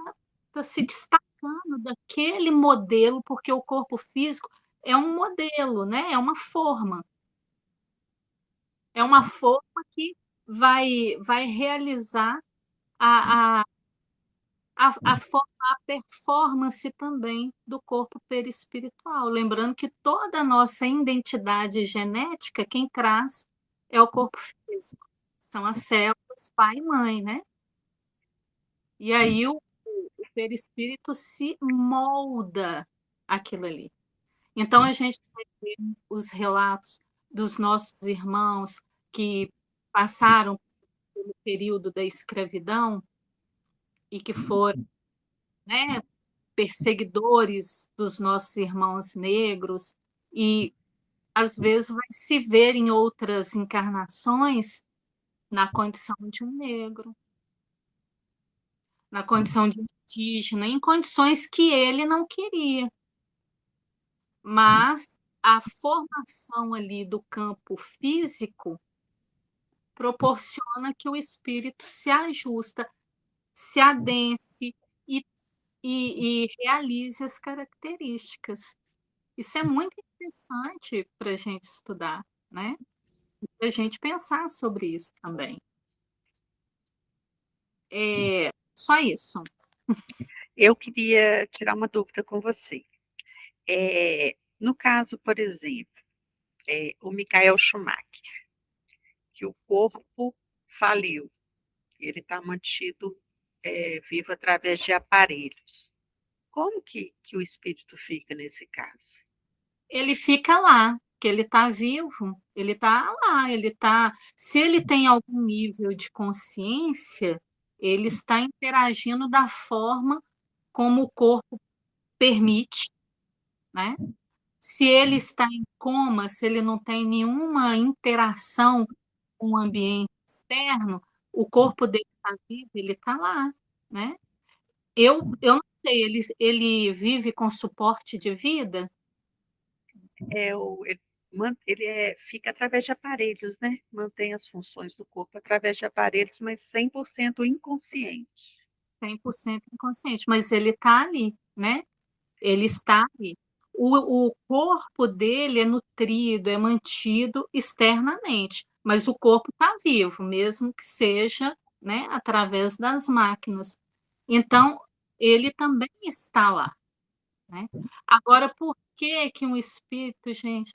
tá se destacando daquele modelo, porque o corpo físico é um modelo, né? É uma forma que vai realizar a, a performance também do corpo perispiritual. Lembrando que toda a nossa identidade genética, quem traz é o corpo físico. São as células pai e mãe, né? E aí o perispírito se molda aquilo ali. Então, a gente vai ver os relatos dos nossos irmãos que passaram pelo período da escravidão e que foram, né, perseguidores dos nossos irmãos negros, e às vezes vai se ver em outras encarnações na condição de um negro, na condição de um indígena, em condições que ele não queria. Mas a formação ali do campo físico proporciona que o espírito se ajusta, se adense e realize as características. Isso é muito interessante para a gente estudar, né? Para a gente pensar sobre isso também. Só isso. Eu queria tirar uma dúvida com você. No caso, por exemplo, o Michael Schumacher, que o corpo faliu, ele está mantido vivo através de aparelhos. Como que o espírito fica nesse caso? Ele fica lá, que ele está vivo, ele está lá, ele está. Se ele tem algum nível de consciência, ele está interagindo da forma como o corpo permite, né? Se ele está em coma, se ele não tem nenhuma interação com o ambiente externo, o corpo dele está vivo, ele está lá, né? Eu não sei, ele vive com suporte de vida? Fica através de aparelhos, né? Mantém as funções do corpo através de aparelhos, mas 100% inconsciente. 100% inconsciente, mas ele está ali, né? Ele está ali. O corpo dele é nutrido, é mantido externamente, mas o corpo está vivo, mesmo que seja, né, através das máquinas. Então, ele também está lá, né? Agora, por que que um espírito, gente,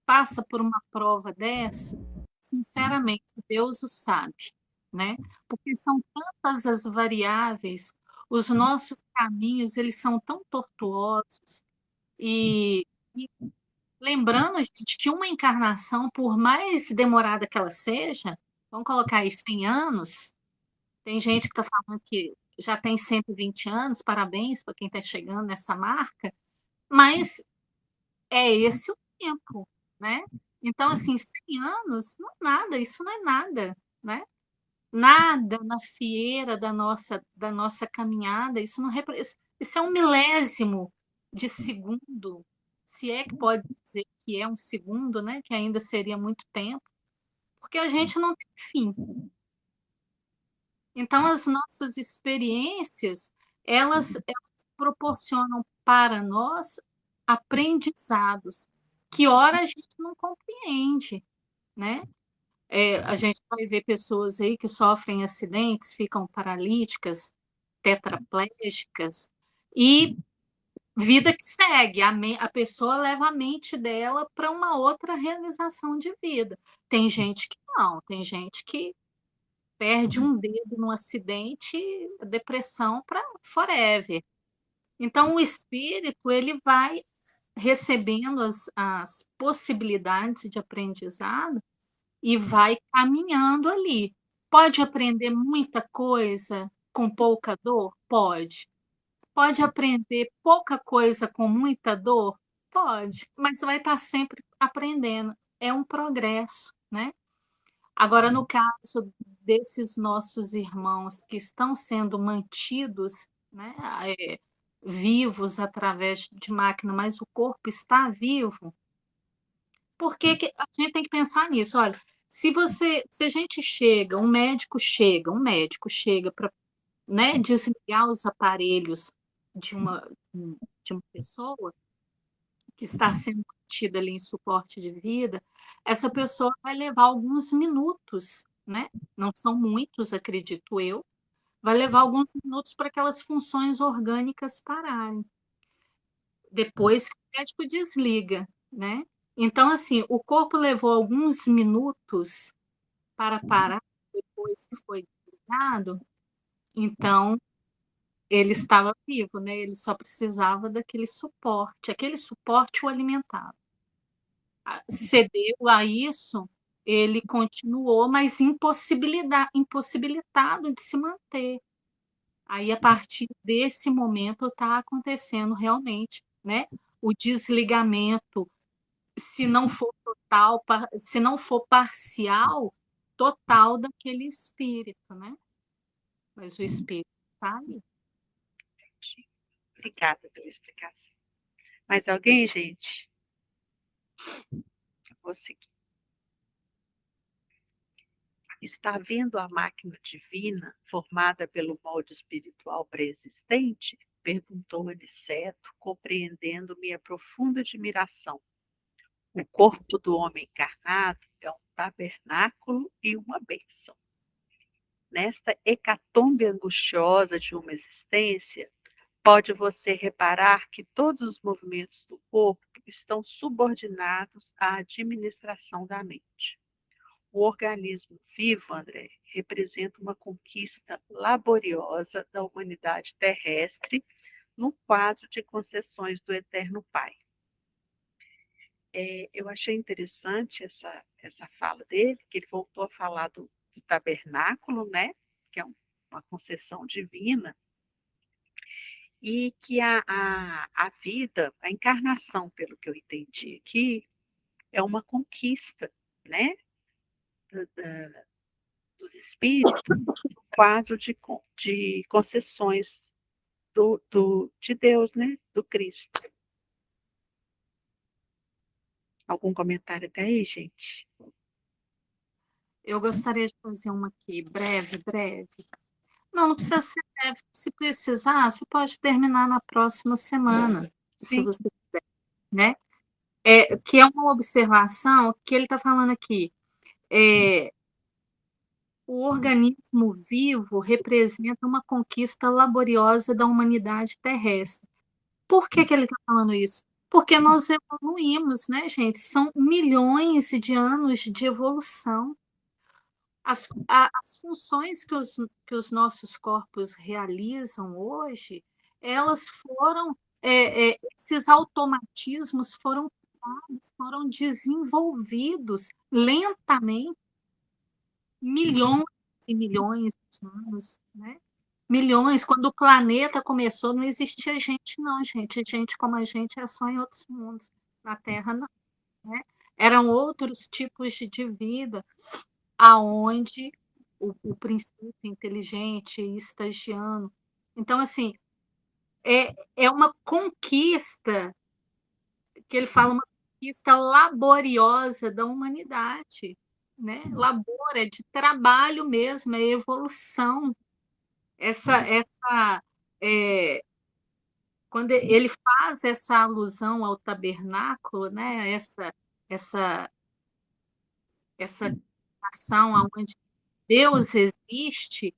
passa por uma prova dessa? Sinceramente, Deus o sabe, né? Porque são tantas as variáveis, os nossos caminhos, eles são tão tortuosos, e lembrando, gente, que uma encarnação, por mais demorada que ela seja, vamos colocar aí 100 anos, tem gente que está falando que já tem 120 anos, parabéns para quem está chegando nessa marca, mas é esse o tempo, né? Então, assim, 100 anos, não é nada, isso não é nada, né? Nada na fieira da nossa caminhada, isso não isso é um milésimo de segundo, se é que pode dizer que é um segundo, né? Que ainda seria muito tempo, porque a gente não tem fim. Então, as nossas experiências, elas proporcionam para nós aprendizados que ora a gente não compreende, né? A gente vai ver pessoas aí que sofrem acidentes, ficam paralíticas, tetraplégicas, e vida que segue, a pessoa leva a mente dela para uma outra realização de vida. Tem gente que não, tem gente que perde um dedo num acidente, depressão para forever. Então, o espírito, ele vai recebendo as possibilidades de aprendizado e vai caminhando ali. Pode aprender muita coisa com pouca dor? Pode. Pode aprender pouca coisa com muita dor? Pode, mas vai estar sempre aprendendo. É um progresso, né? Agora, no caso desses nossos irmãos que estão sendo mantidos, né, vivos através de máquina, mas o corpo está vivo, por que que a gente tem que pensar nisso? Olha, se a gente chega, um médico chega para, né, desligar os aparelhos de uma, de uma pessoa que está sendo mantida ali em suporte de vida, essa pessoa vai levar alguns minutos, né? Não são muitos, acredito eu, vai levar alguns minutos para aquelas funções orgânicas pararem. Depois que o médico desliga, né? Então, assim, o corpo levou alguns minutos para parar depois que foi desligado, então ele estava vivo, né? Ele só precisava aquele suporte o alimentava. Cedeu a isso, ele continuou, mas impossibilitado de se manter. Aí, a partir desse momento, está acontecendo realmente, né? O desligamento, se não for total, se não for parcial, total daquele espírito, né? Mas o espírito está ali. Obrigada pela explicação. Mais alguém, gente? Vou seguir. Está vendo a máquina divina formada pelo molde espiritual pré-existente? Perguntou Aniceto, compreendendo minha profunda admiração. O corpo do homem encarnado é um tabernáculo e uma bênção. Nesta hecatombe angustiosa de uma existência, pode você reparar que todos os movimentos do corpo estão subordinados à administração da mente. O organismo vivo, André, representa uma conquista laboriosa da humanidade terrestre no quadro de concessões do Eterno Pai. Eu achei interessante essa fala dele, que ele voltou a falar do tabernáculo, né? Que é uma concessão divina, e que a vida, a encarnação, pelo que eu entendi aqui, é uma conquista, né? Dos espíritos, no quadro de concessões de Deus, né? Do Cristo. Algum comentário até aí, gente? Eu gostaria de fazer uma aqui, breve. Não precisa ser breve. Se precisar, você pode terminar na próxima semana, se Sim. você quiser, né? Que é uma observação que ele está falando aqui. O organismo vivo representa uma conquista laboriosa da humanidade terrestre. Por que ele está falando isso? Porque nós evoluímos, né, gente? São milhões de anos de evolução. As funções que os nossos corpos realizam hoje, elas foram, esses automatismos foram criados, foram desenvolvidos lentamente, milhões e milhões de anos, né? Milhões. Quando o planeta começou, não existia gente, não, gente. Gente como a gente é só em outros mundos. Na Terra, não, né? Eram outros tipos de vida, aonde o princípio inteligente e estagiando. Então, assim, é uma conquista, que ele fala, uma conquista laboriosa da humanidade, né? Labor é de trabalho mesmo, é evolução. Essa quando ele faz essa alusão ao tabernáculo, né? Essa essa ação onde Deus existe,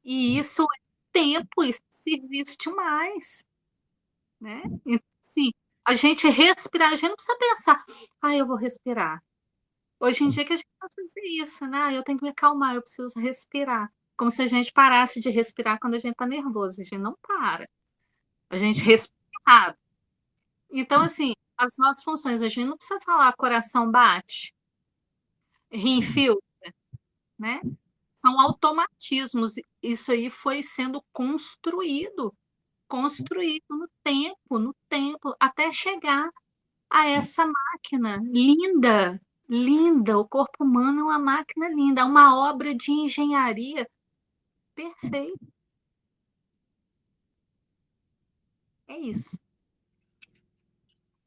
e isso é tempo, isso é serviço demais, né? Então, assim, a gente respirar, a gente não precisa pensar, eu vou respirar. Hoje em dia que a gente vai fazer isso, né? Eu tenho que me acalmar, eu preciso respirar. Como se a gente parasse de respirar quando a gente está nervoso. A gente não para. A gente respira errado. Então, assim, as nossas funções, a gente não precisa falar coração bate, rim filtra, né? São automatismos. Isso aí foi sendo construído no tempo, até chegar a essa máquina linda, linda. O corpo humano é uma máquina linda, é uma obra de engenharia perfeita. É isso.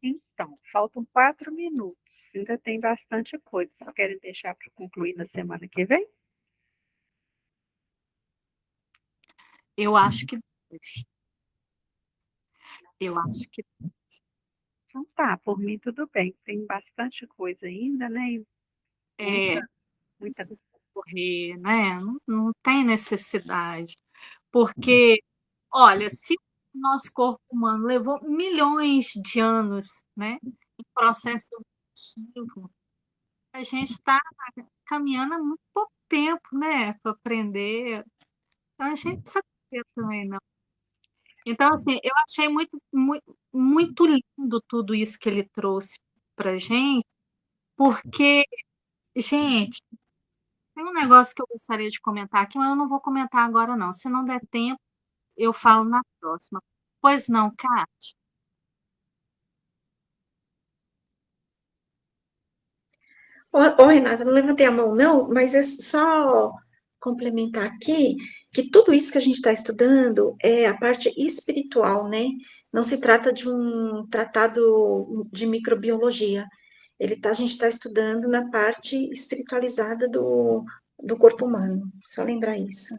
Então, faltam 4 minutos. Ainda tem bastante coisa. Vocês querem deixar para concluir na semana que vem? Eu acho que deve. Eu acho que Então tá, por mim tudo bem. Tem bastante coisa ainda, né? E é, muita. precisa correr, né? Não tem necessidade. Porque, olha, se o nosso corpo humano levou milhões de anos, né, em processo evolutivo, a gente está caminhando há muito pouco tempo, né, para aprender. Então, a gente não precisa correr também, não. Então, assim, eu achei muito lindo tudo isso que ele trouxe pra gente, porque, gente, tem um negócio que eu gostaria de comentar aqui, mas eu não vou comentar agora não, se não der tempo, eu falo na próxima. Pois não, Kátia? Ô, Renata, não levantei a mão, não, mas é só complementar aqui que tudo isso que a gente está estudando é a parte espiritual, né? Não se trata de um tratado de microbiologia. A gente está estudando na parte espiritualizada do corpo humano. Só lembrar isso.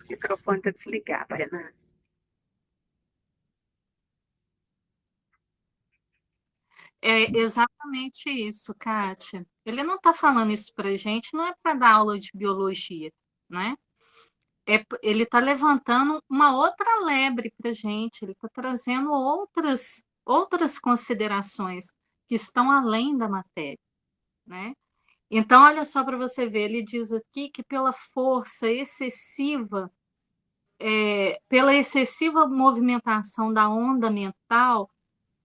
O microfone está desligado, Renata. É exatamente isso, Kátia. Ele não está falando isso para a gente, não é para dar aula de biologia, né? Ele está levantando uma outra lebre para a gente, ele está trazendo outras considerações que estão além da matéria, né? Então, olha só para você ver, ele diz aqui que pela excessiva movimentação da onda mental,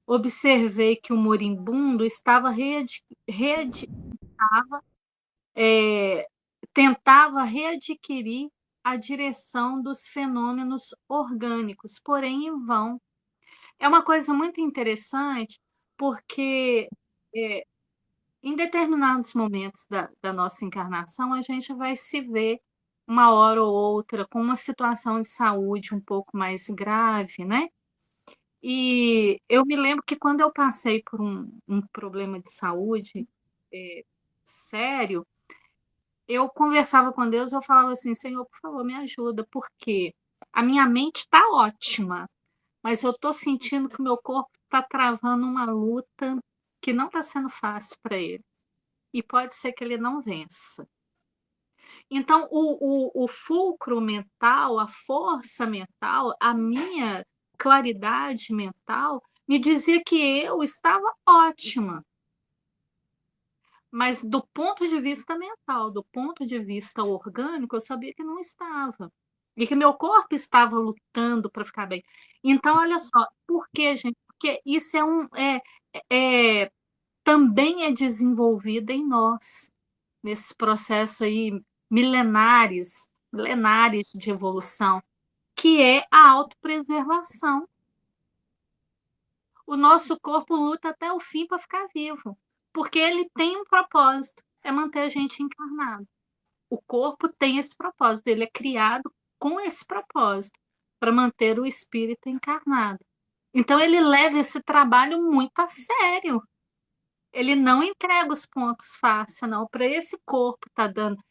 observei que o moribundo é, tentava readquirir a direção dos fenômenos orgânicos, porém em vão. É uma coisa muito interessante, porque é, em determinados momentos da nossa encarnação, a gente vai se ver uma hora ou outra com uma situação de saúde um pouco mais grave, né? E eu me lembro que quando eu passei por um problema de saúde é, sério, eu conversava com Deus, eu falava assim, Senhor, por favor, me ajuda, porque a minha mente está ótima, mas eu estou sentindo que o meu corpo está travando uma luta que não está sendo fácil para ele. E pode ser que ele não vença. Então, o fulcro mental, a força mental, a minha claridade mental me dizia que eu estava ótima. Mas do ponto de vista mental, do ponto de vista orgânico, eu sabia que não estava. E que meu corpo estava lutando para ficar bem. Então, olha só, por quê, gente? Porque isso é, também é desenvolvido em nós, nesse processo aí milenares de evolução, que é a autopreservação. O nosso corpo luta até o fim para ficar vivo, porque ele tem um propósito, é manter a gente encarnado. O corpo tem esse propósito, ele é criado com esse propósito, para manter o espírito encarnado. Então ele leva esse trabalho muito a sério. Ele não entrega os pontos fáceis, não. Para esse corpo tá dando,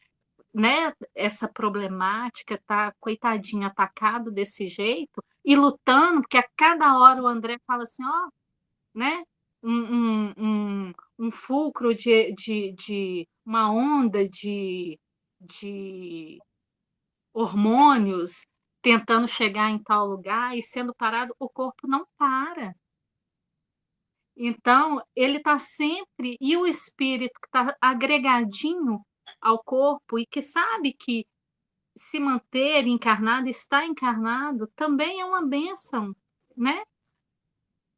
né, essa problemática, tá coitadinho atacado desse jeito e lutando, porque a cada hora o André fala assim, ó, né? Um fulcro de uma onda de hormônios tentando chegar em tal lugar e sendo parado, o corpo não para. Então, ele está sempre, e o espírito que está agregadinho ao corpo e que sabe que se manter encarnado, estar encarnado, também é uma bênção, né?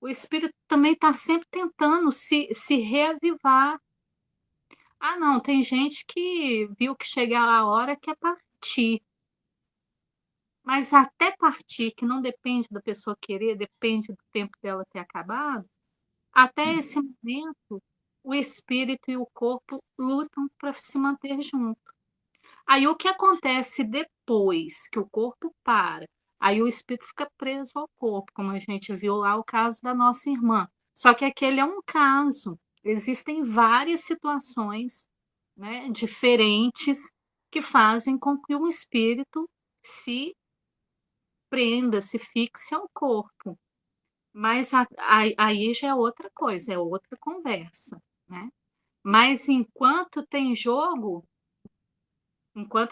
O espírito também está sempre tentando se reavivar. Ah, não, tem gente que viu que chegar a hora quer partir. Mas até partir, que não depende da pessoa querer, depende do tempo dela ter acabado, até esse momento, o espírito e o corpo lutam para se manter junto. Aí o que acontece depois que o corpo para? Aí o espírito fica preso ao corpo, como a gente viu lá o caso da nossa irmã. Só que aquele é um caso. Existem várias situações, né, diferentes que fazem com que um espírito se prenda, se fixe ao corpo. Mas aí já é outra coisa, é outra conversa, né? Mas enquanto tem jogo,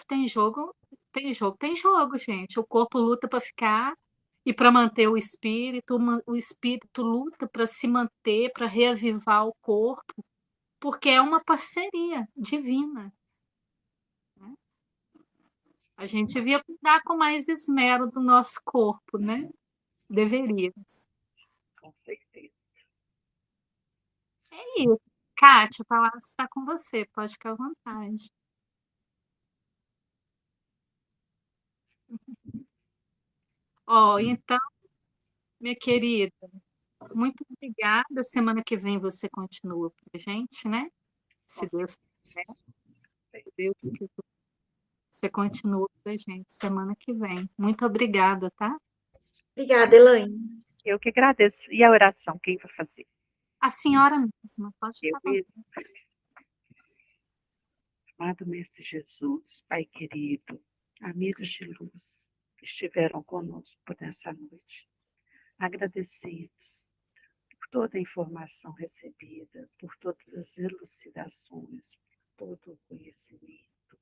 tem jogo, gente. O corpo luta para ficar e para manter o espírito luta para se manter, para reavivar o corpo, porque é uma parceria divina, né. A gente devia cuidar com mais esmero do nosso corpo, né, deveríamos. Com certeza. É isso. Kátia, a palavra está com você, pode ficar à vontade. Ó, então, minha querida, muito obrigada, semana que vem você continua com a gente, né, se Deus quiser, se Deus quiser, você continua com a gente semana que vem. Muito obrigada, tá. Obrigada, Elaine. Eu que agradeço. E a oração, quem vai fazer? A senhora mesma, pode Eu ficar à mesmo. vontade. Amado Mestre Jesus, Pai querido, amigos de luz que estiveram conosco por essa noite, agradecidos por toda a informação recebida, por todas as elucidações, por todo o conhecimento,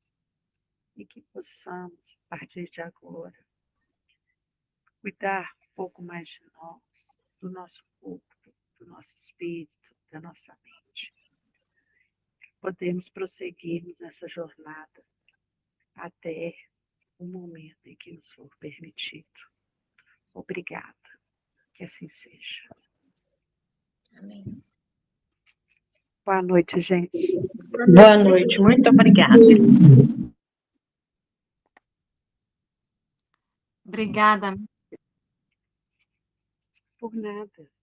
e que possamos, a partir de agora, cuidar um pouco mais de nós, do nosso corpo, do nosso espírito, da nossa mente. Podemos prosseguirmos nessa jornada até o momento em que nos for permitido. Obrigada. Que assim seja. Amém. Boa noite, gente. Boa noite, muito obrigada. Obrigada. Por nada.